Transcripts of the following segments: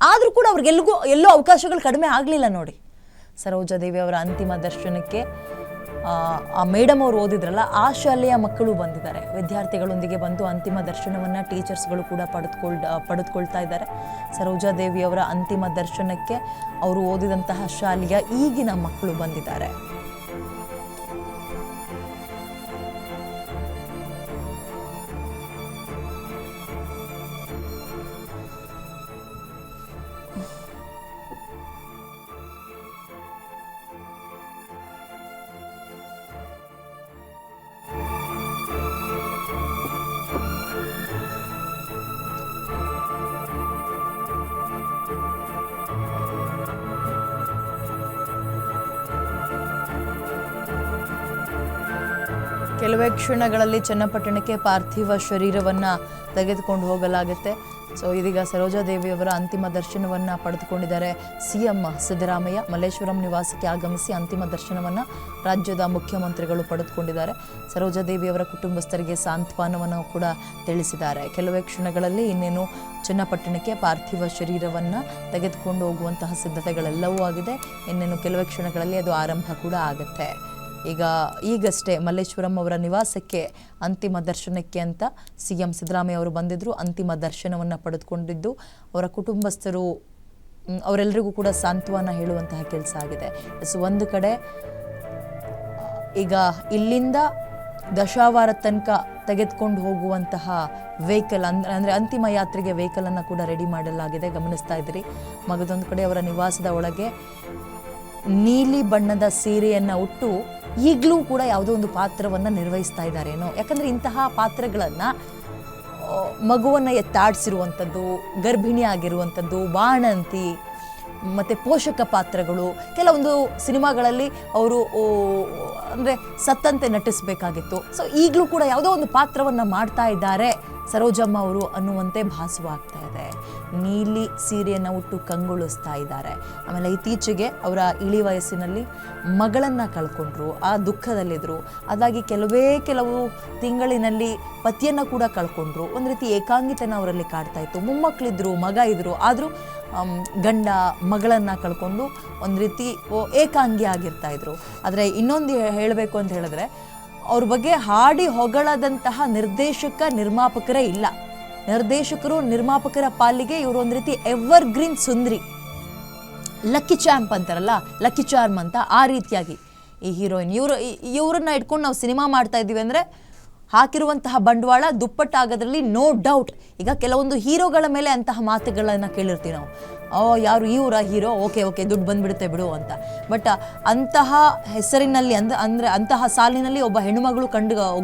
ಆದರೂ ಕೂಡ ಅವ್ರಿಗೆ ಎಲ್ಲೋ ಅವಕಾಶಗಳು ಕಡಿಮೆ ಆಗಲಿಲ್ಲ ನೋಡಿ. ಸರೋಜಾದೇವಿ ಅವರ ಅಂತಿಮ ದರ್ಶನಕ್ಕೆ ಆ ಮೇಡಮ್ ಅವರು ಓದಿದ್ರಲ್ಲ, ಆ ಶಾಲೆಯ ಮಕ್ಕಳು ಬಂದಿದ್ದಾರೆ. ವಿದ್ಯಾರ್ಥಿಗಳೊಂದಿಗೆ ಬಂದು ಅಂತಿಮ ದರ್ಶನವನ್ನು ಟೀಚರ್ಸ್ಗಳು ಕೂಡ ಪಡೆದುಕೊಳ್ತಾ ಇದ್ದಾರೆ. ಸರೋಜಾದೇವಿ ಅವರ ಅಂತಿಮ ದರ್ಶನಕ್ಕೆ ಅವರು ಓದಿದಂತಹ ಶಾಲೆಯ ಈಗಿನ ಮಕ್ಕಳು ಬಂದಿದ್ದಾರೆ. ಕೆಲವೇ ಕ್ಷಣಗಳಲ್ಲಿ ಚನ್ನಪಟ್ಟಣಕ್ಕೆ ಪಾರ್ಥಿವ ಶರೀರವನ್ನು ತೆಗೆದುಕೊಂಡು ಹೋಗಲಾಗುತ್ತೆ. ಸೊ ಇದೀಗ ಸರೋಜಾದೇವಿಯವರ ಅಂತಿಮ ದರ್ಶನವನ್ನು ಪಡೆದುಕೊಂಡಿದ್ದಾರೆ ಸಿಎಂ ಸಿದ್ದರಾಮಯ್ಯ. ಮಲ್ಲೇಶ್ವರಂ ನಿವಾಸಕ್ಕೆ ಆಗಮಿಸಿ ಅಂತಿಮ ದರ್ಶನವನ್ನು ರಾಜ್ಯದ ಮುಖ್ಯಮಂತ್ರಿಗಳು ಪಡೆದುಕೊಂಡಿದ್ದಾರೆ. ಸರೋಜಾದೇವಿಯವರ ಕುಟುಂಬಸ್ಥರಿಗೆ ಸಾಂತ್ವನವನ್ನು ಕೂಡ ತಿಳಿಸಿದ್ದಾರೆ. ಕೆಲವೇ ಕ್ಷಣಗಳಲ್ಲಿ ಇನ್ನೇನು ಚನ್ನಪಟ್ಟಣಕ್ಕೆ ಪಾರ್ಥಿವ ಶರೀರವನ್ನು ತೆಗೆದುಕೊಂಡು ಹೋಗುವಂತಹ ಸಿದ್ಧತೆಗಳೆಲ್ಲವೂ ಆಗಿದೆ. ಇನ್ನೇನು ಕೆಲವೇ ಕ್ಷಣಗಳಲ್ಲಿ ಅದು ಆರಂಭ ಕೂಡ ಆಗುತ್ತೆ. ಈಗಷ್ಟೇ ಮಲ್ಲೇಶ್ವರಂ ಅವರ ನಿವಾಸಕ್ಕೆ ಅಂತಿಮ ದರ್ಶನಕ್ಕೆ ಅಂತ ಸಿಎಂ ಸಿದ್ದರಾಮಯ್ಯ ಅವರು ಬಂದಿದ್ದರು. ಅಂತಿಮ ದರ್ಶನವನ್ನು ಪಡೆದುಕೊಂಡಿದ್ದು ಅವರ ಕುಟುಂಬಸ್ಥರು ಅವರೆಲ್ಲರಿಗೂ ಕೂಡ ಸಾಂತ್ವನ ಹೇಳುವಂತಹ ಕೆಲಸ ಆಗಿದೆ. ಒಂದು ಕಡೆ ಈಗ ಇಲ್ಲಿಂದ ದಶಾವರ ತನಕ ತೆಗೆದುಕೊಂಡು ಹೋಗುವಂತಹ ವೆಹಿಕಲ್ ಅಂದರೆ ಅಂತಿಮ ಯಾತ್ರೆಗೆ ವೆಹಿಕಲನ್ನು ಕೂಡ ರೆಡಿ ಮಾಡಲಾಗಿದೆ, ಗಮನಿಸ್ತಾ ಇದ್ದೀರಿ. ಮಗದೊಂದು ಕಡೆ ಅವರ ನಿವಾಸದ ಒಳಗೆ ನೀಲಿ ಬಣ್ಣದ ಸೀರೆಯನ್ನು ಉಟ್ಟು ಈಗಲೂ ಕೂಡ ಯಾವುದೋ ಒಂದು ಪಾತ್ರವನ್ನು ನಿರ್ವಹಿಸ್ತಾ ಇದ್ದಾರೇನೋ. ಯಾಕಂದರೆ ಇಂತಹ ಪಾತ್ರಗಳನ್ನು ಮಗುವನ್ನು ಎತ್ತಾಡಿಸಿರುವಂಥದ್ದು, ಗರ್ಭಿಣಿ ಆಗಿರುವಂಥದ್ದು, ಬಾಣಂತಿ ಮತ್ತು ಪೋಷಕ ಪಾತ್ರಗಳು, ಕೆಲವೊಂದು ಸಿನಿಮಾಗಳಲ್ಲಿ ಅವರು ಅಂದರೆ ಸತ್ತಂತೆ ನಟಿಸಬೇಕಾಗಿತ್ತು. ಸೊ ಈಗಲೂ ಕೂಡ ಯಾವುದೋ ಒಂದು ಪಾತ್ರವನ್ನು ಮಾಡ್ತಾ ಇದ್ದಾರೆ ಸರೋಜಮ್ಮ ಅವರು ಅನ್ನುವಂತೆ ಭಾಸವಾಗ್ತಾ ಇದೆ. ನೀಲಿ ಸೀರೆಯನ್ನು ಉಟ್ಟು ಕಂಗೊಳಿಸ್ತಾ ಇದ್ದಾರೆ. ಆಮೇಲೆ ಇತ್ತೀಚೆಗೆ ಅವರ ಇಳಿ ವಯಸ್ಸಿನಲ್ಲಿ ಮಗಳನ್ನು ಕಳ್ಕೊಂಡ್ರು, ಆ ದುಃಖದಲ್ಲಿದ್ದರು. ಅದಾಗಿ ಕೆಲವು ತಿಂಗಳಿನಲ್ಲಿ ಪತಿಯನ್ನು ಕೂಡ ಕಳ್ಕೊಂಡ್ರು. ಒಂದು ರೀತಿ ಏಕಾಂಗಿತನ ಅವರಲ್ಲಿ ಕಾಡ್ತಾ ಇತ್ತು. ಮೊಮ್ಮಕ್ಕಳಿದ್ರು, ಮಗ ಇದ್ದರು, ಆದರೂ ಗಂಡ ಮಗಳನ್ನು ಕಳ್ಕೊಂಡು ಒಂದು ರೀತಿ ಏಕಾಂಗಿ ಆಗಿರ್ತಾ ಇದ್ರು. ಆದರೆ ಇನ್ನೊಂದು ಹೇಳಬೇಕು ಅಂತ ಹೇಳಿದ್ರೆ, ಅವ್ರ ಬಗ್ಗೆ ಹಾಡಿ ಹೊಗಳದಂತಹ ನಿರ್ಮಾಪಕರೇ ಇಲ್ಲ. ನಿರ್ದೇಶಕರು ನಿರ್ಮಾಪಕರ ಪಾಲಿಗೆ ಇವರು ಒಂದು ರೀತಿ ಎವರ್ ಗ್ರೀನ್ ಸುಂದ್ರಿ, ಲಕ್ಕಿ ಚಾಂಪ್ ಅಂತಾರಲ್ಲ, ಲಕ್ಕಿ ಚಾರ್ಮ್ ಅಂತ, ಆ ರೀತಿಯಾಗಿ ಈ ಹೀರೋಯಿನ್ ಇವರನ್ನ ಇಟ್ಕೊಂಡು ನಾವು ಸಿನಿಮಾ ಮಾಡ್ತಾ ಇದ್ದೀವಿ ಅಂದರೆ ಹಾಕಿರುವಂತಹ ಬಂಡವಾಳ ದುಪ್ಪಟ್ಟಾಗೋದ್ರಲ್ಲಿ ನೋ ಡೌಟ್. ಈಗ ಕೆಲವೊಂದು ಹೀರೋಗಳ ಮೇಲೆ ಅಂತಹ ಮಾತುಗಳನ್ನು ಕೇಳಿರ್ತೀವಿ ನಾವು, ಯಾರು ಇವರ ಹೀರೋ, ಓಕೆ ದುಡ್ಡು ಬಂದುಬಿಡುತ್ತೆ ಬಿಡು ಅಂತ. ಬಟ್ ಅಂತಹ ಹೆಸರಿನಲ್ಲಿ ಅಂದರೆ ಅಂತಹ ಸಾಲಿನಲ್ಲಿ ಒಬ್ಬ ಹೆಣ್ಣುಮಗಳು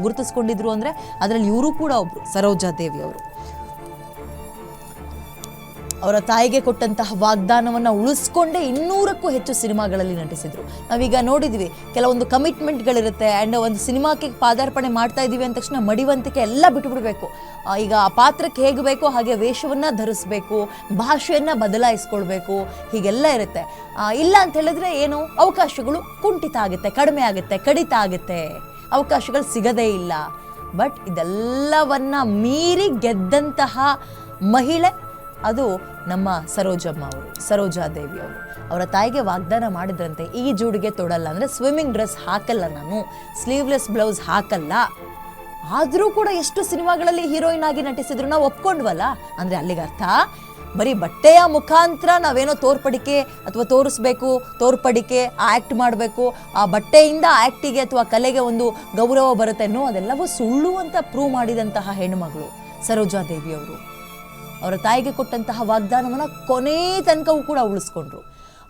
ಗುರುತಿಸ್ಕೊಂಡಿದ್ರು ಅಂದರೆ ಅದರಲ್ಲಿ ಇವರು ಕೂಡ ಒಬ್ಬರು, ಸರೋಜಾದೇವಿ ಅವರು. ಅವರ ತಾಯಿಗೆ ಕೊಟ್ಟಂತಹ ವಾಗ್ದಾನವನ್ನು ಉಳಿಸ್ಕೊಂಡೇ 200ಕ್ಕೂ ಹೆಚ್ಚು ಸಿನಿಮಾಗಳಲ್ಲಿ ನಟಿಸಿದ್ರು. ನಾವೀಗ ನೋಡಿದ್ವಿ, ಕೆಲವೊಂದು ಕಮಿಟ್ಮೆಂಟ್ಗಳಿರುತ್ತೆ. ಆ್ಯಂಡ್ ಒಂದು ಸಿನಿಮಾಕ್ಕೆ ಪಾದಾರ್ಪಣೆ ಮಾಡ್ತಾ ಇದ್ದೀವಿ ಅಂದ ತಕ್ಷಣ ಮಡಿವಂತಿಕೆ ಎಲ್ಲ ಬಿಟ್ಟುಬಿಡಬೇಕು. ಈಗ ಆ ಪಾತ್ರಕ್ಕೆ ಹೇಗೆ ಬೇಕೋ ಹಾಗೆ ವೇಷವನ್ನು ಧರಿಸಬೇಕು, ಭಾಷೆಯನ್ನು ಬದಲಾಯಿಸ್ಕೊಳ್ಬೇಕು, ಹೀಗೆಲ್ಲ ಇರುತ್ತೆ. ಇಲ್ಲ ಅಂತ ಹೇಳಿದ್ರೆ ಏನು, ಅವಕಾಶಗಳು ಕುಂಠಿತ ಆಗುತ್ತೆ, ಕಡಿಮೆ ಆಗುತ್ತೆ, ಕಡಿತ ಆಗುತ್ತೆ, ಅವಕಾಶಗಳು ಸಿಗದೇ ಇಲ್ಲ. ಬಟ್ ಇದೆಲ್ಲವನ್ನ ಮೀರಿ ಗೆದ್ದಂತಹ ಮಹಿಳೆ ಅದು ನಮ್ಮ ಸರೋಜಾದೇವಿ ಅವರು. ಅವರ ತಾಯಿಗೆ ವಾಗ್ದಾನ ಮಾಡಿದ್ರಂತೆ, ಈ ಜೂಡಿಗೆ ತೊಡಲ್ಲ, ಅಂದರೆ ಸ್ವಿಮ್ಮಿಂಗ್ ಡ್ರೆಸ್ ಹಾಕಲ್ಲ, ನಾನು ಸ್ಲೀವ್ಲೆಸ್ ಬ್ಲೌಸ್ ಹಾಕಲ್ಲ. ಆದರೂ ಕೂಡ ಎಷ್ಟು ಸಿನಿಮಾಗಳಲ್ಲಿ ಹೀರೋಯಿನ್ ಆಗಿ ನಟಿಸಿದ್ರು, ನಾವು ಒಪ್ಕೊಂಡ್ವಲ್ಲ. ಅಂದರೆ ಅಲ್ಲಿಗೆ ಅರ್ಥ ಬರೀ ಬಟ್ಟೆಯ ಮುಖಾಂತರ ನಾವೇನೋ ತೋರ್ಪಡಿಕೆ ಅಥವಾ ತೋರ್ಪಡಿಕೆ ಆ್ಯಕ್ಟ್ ಮಾಡಬೇಕು, ಆ ಬಟ್ಟೆಯಿಂದ ಆ್ಯಕ್ಟಿಗೆ ಅಥವಾ ಕಲೆಗೆ ಒಂದು ಗೌರವ ಬರುತ್ತೆ ಅನ್ನೋ ಅದೆಲ್ಲವೂ ಸುಳ್ಳು ಅಂತ ಪ್ರೂವ್ ಮಾಡಿದಂತಹ ಹೆಣ್ಣುಮಗಳು ಸರೋಜಾದೇವಿಯವರು. ಅವರ ತಾಯಿಗೆ ಕೊಟ್ಟಂತಹ ವಾಗ್ದಾನವನ್ನು ಕೊನೆ ತನಕವೂ ಕೂಡ ಉಳಿಸ್ಕೊಂಡ್ರು.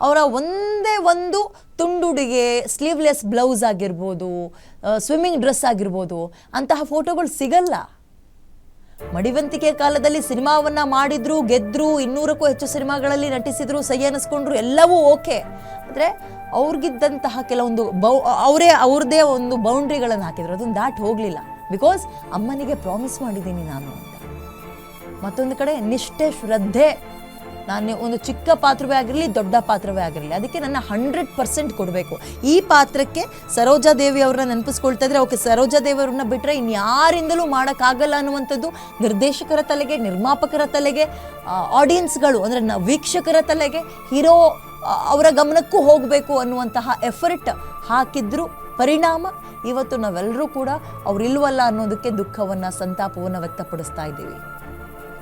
ಅವರ ಒಂದೇ ಒಂದು ತುಂಡುಡಿಗೆ, ಸ್ಲೀವ್ಲೆಸ್ ಬ್ಲೌಸ್ ಆಗಿರ್ಬೋದು, ಸ್ವಿಮ್ಮಿಂಗ್ ಡ್ರೆಸ್ ಆಗಿರ್ಬೋದು, ಅಂತಹ ಫೋಟೋಗಳು ಸಿಗಲ್ಲ. ಮಡಿವಂತಿಕೆ ಕಾಲದಲ್ಲಿ ಸಿನಿಮಾವನ್ನು ಮಾಡಿದ್ರು, ಗೆದ್ರು, 200ಕ್ಕೂ ಹೆಚ್ಚು ಸಿನಿಮಾಗಳಲ್ಲಿ ನಟಿಸಿದ್ರು, ಸೈ ಅನ್ನಿಸ್ಕೊಂಡ್ರು, ಎಲ್ಲವೂ ಓಕೆ. ಆದರೆ ಅವ್ರಿಗಿದ್ದಂತಹ ಕೆಲವೊಂದು ಅವ್ರದ್ದೇ ಒಂದು ಬೌಂಡ್ರಿಗಳನ್ನು ಹಾಕಿದ್ರು, ಅದನ್ನು ದಾಟಿ ಹೋಗಲಿಲ್ಲ. ಬಿಕಾಸ್ ಅಮ್ಮನಿಗೆ ಪ್ರಾಮಿಸ್ ಮಾಡಿದ್ದೀನಿ ನಾನು ಅಂತ. ಮತ್ತೊಂದು ಕಡೆ ನಿಷ್ಠೆ, ಶ್ರದ್ಧೆ ನಾನು ಒಂದು ಚಿಕ್ಕ ಪಾತ್ರವೇ ಆಗಿರಲಿ, ದೊಡ್ಡ ಪಾತ್ರವೇ ಆಗಿರಲಿ, ಅದಕ್ಕೆ ನನ್ನ 100% ಕೊಡಬೇಕು. ಈ ಪಾತ್ರಕ್ಕೆ ಸರೋಜಾದೇವಿ ಅವ್ರನ್ನ ನೆನಪಿಸ್ಕೊಳ್ತಾ ಇದ್ರೆ, ಓಕೆ, ಸರೋಜಾದೇವಿ ಅವ್ರನ್ನ ಬಿಟ್ಟರೆ ಇನ್ಯಾರಿಂದಲೂ ಮಾಡೋಕ್ಕಾಗಲ್ಲ ಅನ್ನುವಂಥದ್ದು ನಿರ್ದೇಶಕರ ತಲೆಗೆ, ನಿರ್ಮಾಪಕರ ತಲೆಗೆ, ಆಡಿಯನ್ಸ್ಗಳು ಅಂದರೆ ವೀಕ್ಷಕರ ತಲೆಗೆ, ಹೀರೋ ಅವರ ಗಮನಕ್ಕೂ ಹೋಗಬೇಕು ಅನ್ನುವಂತಹ ಎಫರ್ಟ್ ಹಾಕಿದ್ರು. ಪರಿಣಾಮ ಇವತ್ತು ನಾವೆಲ್ಲರೂ ಕೂಡ ಅವರಿಲ್ವಲ್ಲ ಅನ್ನೋದಕ್ಕೆ ದುಃಖವನ್ನು, ಸಂತಾಪವನ್ನು ವ್ಯಕ್ತಪಡಿಸ್ತಾ ಇದ್ದೀವಿ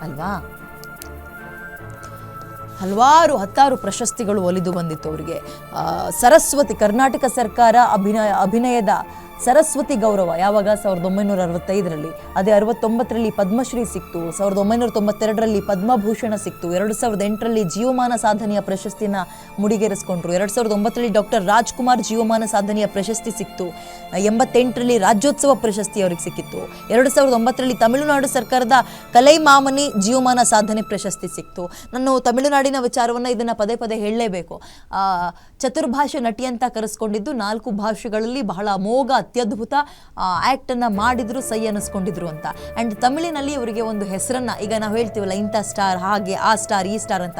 ಅಲ್ವಾ. ಹತ್ತಾರು ಪ್ರಶಸ್ತಿಗಳು ಒಲಿದು ಬಂದಿತ್ತು ಅವರಿಗೆ. ಸರಸ್ವತಿ, ಕರ್ನಾಟಕ ಸರ್ಕಾರ ಅಭಿನಯದ ಸರಸ್ವತಿ ಗೌರವ ಯಾವಾಗ 1965ರಲ್ಲಿ, ಅದೇ 69ರಲ್ಲಿ ಪದ್ಮಶ್ರೀ ಸಿಕ್ತು, 1992ರಲ್ಲಿ ಪದ್ಮಭೂಷಣ ಸಿಕ್ತು, 2008ರಲ್ಲಿ ಜೀವಮಾನ ಸಾಧನೆಯ ಪ್ರಶಸ್ತಿಯನ್ನು ಮುಡಿಗೇರಿಸ್ಕೊಂಡ್ರು, 2009ರಲ್ಲಿ ಡಾಕ್ಟರ್ ರಾಜ್ಕುಮಾರ್ ಜೀವಮಾನ ಸಾಧನೆಯ ಪ್ರಶಸ್ತಿ ಸಿಕ್ತು, 88ರಲ್ಲಿ ರಾಜ್ಯೋತ್ಸವ ಪ್ರಶಸ್ತಿ ಅವ್ರಿಗೆ ಸಿಕ್ಕಿತ್ತು, 2009ರಲ್ಲಿ ತಮಿಳುನಾಡು ಸರ್ಕಾರದ ಕಲೈಮಾಮನಿ ಜೀವಮಾನ ಸಾಧನೆ ಪ್ರಶಸ್ತಿ ಸಿಕ್ತು. ನಾನು ತಮಿಳುನಾಡಿನ ವಿಚಾರವನ್ನು ಇದನ್ನು ಪದೇ ಪದೇ ಹೇಳಲೇಬೇಕು. ಚತುರ್ಭಾಷೆ ನಟಿ ಅಂತ ಕರೆಸ್ಕೊಂಡಿದ್ದು, 4 ಭಾಷೆಗಳಲ್ಲಿ ಬಹಳ ಅಮೋಘ ಅತ್ಯದ್ಭುತ ಆ್ಯಕ್ಟನ್ನು ಮಾಡಿದ್ರು, ಸೈ ಅನ್ನಿಸ್ಕೊಂಡಿದ್ರು ಅಂತ. ಆ್ಯಂಡ್ ತಮಿಳಿನಲ್ಲಿ ಇವರಿಗೆ ಒಂದು ಹೆಸರನ್ನು, ಈಗ ನಾವು ಹೇಳ್ತೀವಲ್ಲ ಇಂಥ ಸ್ಟಾರ್, ಹಾಗೆ ಆ ಸ್ಟಾರ್ ಈ ಸ್ಟಾರ್ ಅಂತ,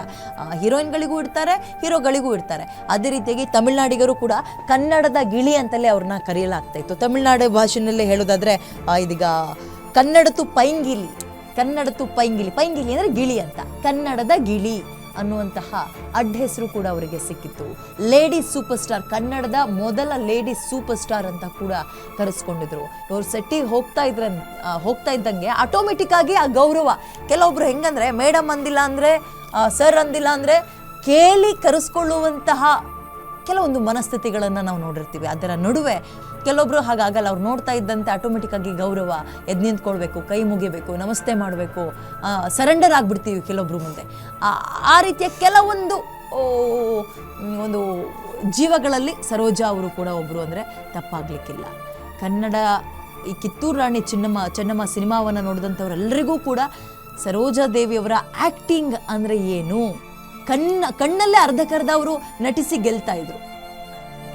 ಹೀರೋಯಿನ್ಗಳಿಗೂ ಇರ್ತಾರೆ, ಹೀರೋಗಳಿಗೂ ಇರ್ತಾರೆ. ಅದೇ ರೀತಿಯಾಗಿ ತಮಿಳ್ನಾಡಿಗರು ಕೂಡ ಕನ್ನಡದ ಗಿಳಿ ಅಂತಲೇ ಅವ್ರನ್ನ ಕರೆಯಲಾಗ್ತಾ ಇತ್ತು. ತಮಿಳ್ನಾಡು ಭಾಷೆಯಲ್ಲೇ ಹೇಳೋದಾದರೆ ಇದೀಗ ಕನ್ನಡತು ಪೈಂಗಿಲಿ ಪೈಂಗಿಲಿ ಅಂದರೆ ಗಿಳಿ ಅಂತ, ಕನ್ನಡದ ಗಿಳಿ ಅನ್ನುವಂತಹ ಅಡ್ಡ ಹೆಸರು ಕೂಡ ಅವರಿಗೆ ಸಿಕ್ಕಿತ್ತು. ಲೇಡಿ ಸೂಪರ್ ಸ್ಟಾರ್, ಕನ್ನಡದ ಮೊದಲ ಲೇಡಿ ಸೂಪರ್ ಸ್ಟಾರ್ ಅಂತ ಕೂಡ ಕರೆಸ್ಕೊಂಡಿದ್ರು. ಇವ್ರು ಸೆಟ್ಟಿಗೆ ಹೋಗ್ತಾ ಇದ್ದಂಗೆ ಆಟೋಮೆಟಿಕ್ ಆಗಿ ಆ ಗೌರವ, ಕೆಲವೊಬ್ರು ಹೆಂಗಂದ್ರೆ ಮೇಡಮ್ ಅಂದಿಲ್ಲ ಅಂದರೆ, ಸರ್ ಅಂದಿಲ್ಲ ಅಂದರೆ ಕೇಳಿ ಕರೆಸ್ಕೊಳ್ಳುವಂತಹ ಕೆಲವೊಂದು ಮನಸ್ಥಿತಿಗಳನ್ನು ನಾವು ನೋಡಿರ್ತೀವಿ. ಅದರ ನಡುವೆ ಕೆಲವೊಬ್ರು ಹಾಗಾಗಲ್ಲ. ಅವ್ರು ನೋಡ್ತಾ ಇದ್ದಂತೆ ಆಟೋಮೆಟಿಕ್ ಆಗಿ ಗೌರವ, ಎದ್ದು ನಿಂತ್ಕೊಳ್ಬೇಕು, ಕೈ ಮುಗಿಬೇಕು, ನಮಸ್ತೆ ಮಾಡಬೇಕು, ಸರೆಂಡರ್ ಆಗಿಬಿಡ್ತೀವಿ ಕೆಲವೊಬ್ರು ಮುಂದೆ. ಆ ರೀತಿಯ ಕೆಲವೊಂದು ಒಂದು ಜೀವಗಳಲ್ಲಿ ಸರೋಜಾ ಅವರು ಕೂಡ ಒಬ್ಬರು ಅಂದರೆ ತಪ್ಪಾಗಲಿಕ್ಕಿಲ್ಲ. ಕನ್ನಡ ಈ ಕಿತ್ತೂರು ರಾಣಿ ಚೆನ್ನಮ್ಮ ಸಿನಿಮಾವನ್ನು ನೋಡಿದಂಥವ್ರೆಲ್ಲರಿಗೂ ಕೂಡ ಸರೋಜಾದೇವಿಯವರ ಆ್ಯಕ್ಟಿಂಗ್ ಅಂದರೆ ಏನು, ಕಣ್ಣಲ್ಲೇ ಅರ್ಧಕ್ಕರ್ಧ ಅವರು ನಟಿಸಿ ಗೆಲ್ತಾ ಇದ್ರು.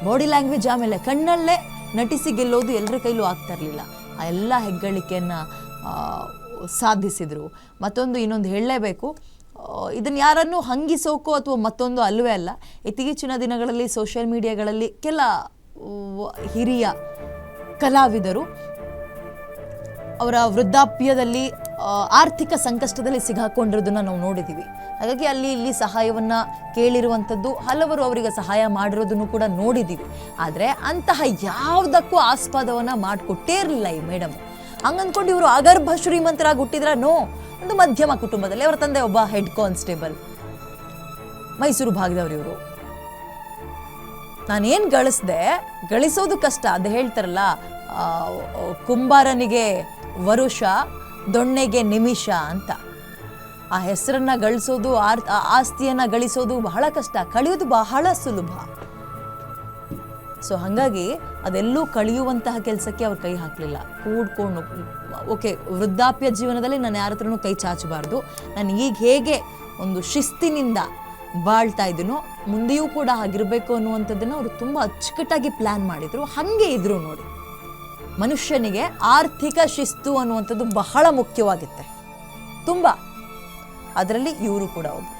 ಬಾಡಿ ಲ್ಯಾಂಗ್ವೇಜ್, ಆಮೇಲೆ ಕಣ್ಣಲ್ಲೇ ನಟಿಸಿ ಗೆಲ್ಲೋದು ಎಲ್ಲರ ಕೈಲೂ ಆಗ್ತಾ ಇರಲಿಲ್ಲ. ಆ ಎಲ್ಲ ಹೆಗ್ಗಳಿಕೆಯನ್ನು ಸಾಧಿಸಿದರು. ಇನ್ನೊಂದು ಹೇಳಲೇಬೇಕು, ಇದನ್ನು ಯಾರನ್ನೂ ಹಂಗಿಸೋಕೋ ಅಥವಾ ಮತ್ತೊಂದು ಅಲ್ಲವೇ ಅಲ್ಲ. ಇತ್ತೀಚಿನ ದಿನಗಳಲ್ಲಿ ಸೋಷಿಯಲ್ ಮೀಡಿಯಾಗಳಲ್ಲಿ ಕೆಲ ಹಿರಿಯ ಕಲಾವಿದರು ಅವರ ವೃದ್ಧಾಪ್ಯದಲ್ಲಿ ಆರ್ಥಿಕ ಸಂಕಷ್ಟದಲ್ಲಿ ಸಿಗಾಕೊಂಡಿರೋದನ್ನು ನಾವು ನೋಡಿದ್ದೀವಿ. ಹಾಗಾಗಿ ಅಲ್ಲಿ ಇಲ್ಲಿ ಸಹಾಯವನ್ನು ಕೇಳಿರುವಂಥದ್ದು, ಹಲವರು ಅವರಿಗೆ ಸಹಾಯ ಮಾಡಿರೋದನ್ನು ಕೂಡ ನೋಡಿದ್ದೀವಿ. ಆದರೆ ಅಂತಹ ಯಾವುದಕ್ಕೂ ಆಸ್ಪದವನ್ನು ಮಾಡಿಕೊಟ್ಟೇ ಇರಲಿಲ್ಲ ಈ ಮೇಡಮ್. ಹಂಗಂದ್ಕೊಂಡು ಇವರು ಅಗರ್ಭ ಶ್ರೀಮಂತರಾಗಿ ಹುಟ್ಟಿದ್ರ? ನೋ, ಒಂದು ಮಧ್ಯಮ ಕುಟುಂಬದಲ್ಲಿ. ಅವರ ತಂದೆ ಒಬ್ಬ ಹೆಡ್ ಕಾನ್ಸ್ಟೇಬಲ್, ಮೈಸೂರು ಭಾಗದವರು ಇವರು. ನಾನೇನು ಗಳಿಸೋದು ಕಷ್ಟ. ಅದು ಹೇಳ್ತಾರಲ್ಲ, ಕುಂಬಾರನಿಗೆ ವರುಷ, ದೊಣ್ಣೆಗೆ ನಿಮಿಷ ಅಂತ. ಆ ಹೆಸರನ್ನು ಗಳಿಸೋದು, ಆಸ್ತಿಯನ್ನು ಗಳಿಸೋದು ಬಹಳ ಕಷ್ಟ, ಕಳೆಯೋದು ಬಹಳ ಸುಲಭ. ಸೊ ಹಾಗಾಗಿ ಅದೆಲ್ಲೂ ಕಳೆಯುವಂತಹ ಕೆಲಸಕ್ಕೆ ಅವ್ರು ಕೈ ಹಾಕಲಿಲ್ಲ. ಕೂಡ್ಕೊಂಡು, ಓಕೆ, ವೃದ್ಧಾಪ್ಯ ಜೀವನದಲ್ಲಿ ನಾನು ಯಾರ ಹತ್ರನೂ ಕೈ ಚಾಚಬಾರ್ದು, ನಾನು ಈಗ ಹೇಗೆ ಒಂದು ಶಿಸ್ತಿನಿಂದ ಬಾಳ್ತಾ ಇದ್ದೀನೋ ಮುಂದೆಯೂ ಕೂಡ ಆಗಿರಬೇಕು ಅನ್ನುವಂಥದ್ದನ್ನು ಅವರು ತುಂಬ ಅಚ್ಚುಕಟ್ಟಾಗಿ ಪ್ಲ್ಯಾನ್ ಮಾಡಿದರು. ಹಾಗೆ ಇದ್ರು ನೋಡಿ. ಮನುಷ್ಯನಿಗೆ ಆರ್ಥಿಕ ಶಿಸ್ತು ಅನ್ನುವಂಥದ್ದು ಬಹಳ ಮುಖ್ಯವಾಗುತ್ತೆ ತುಂಬ. ಅದರಲ್ಲಿ ಇವರು ಕೂಡ ಒಬ್ಬರು.